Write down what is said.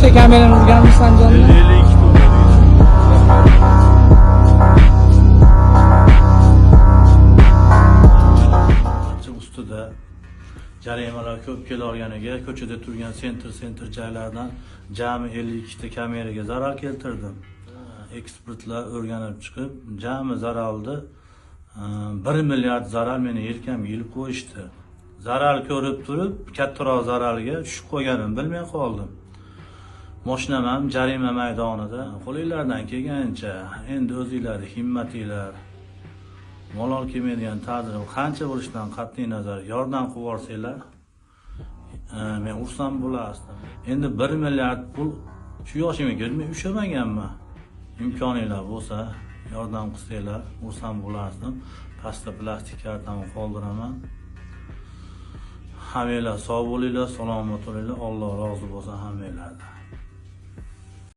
ikkita kamerani urganmiz Andijonda. 52 ustida jarimalar ko'p kelganiga ko'chada turgan sentr joylardan jami 52 ta kameraga zarar keltirdim. Ekspertlar o'rganib chiqib, jami zararni 1 milliard zarar meni yelkamga ilib qo'yishdi. Zarar ko'rib turib, kattaroq zararga tushib qolganimni bilmay qoldim. Mashinam ham jarima maydonida. Qo'linglardan kelgancha, endi o'zinglar himmatinglar, malol kelmaydigan taqdir qancha bo'lishidan qat'iy nazar yordam qilib yuborsanglar, men ursam bo'lardim. Endi 1 milliard pul shu yoshimga kelmay ushlamaganman. Imkoninglar bo'lsa, yordam qilsanglar, ursam bo'lardim. Pastda plastik kartamni qoldiraman. Hammanglar sog' bo'linglar, salomat bo'linglar. Alloh rozi bo'lsin hammanglardan.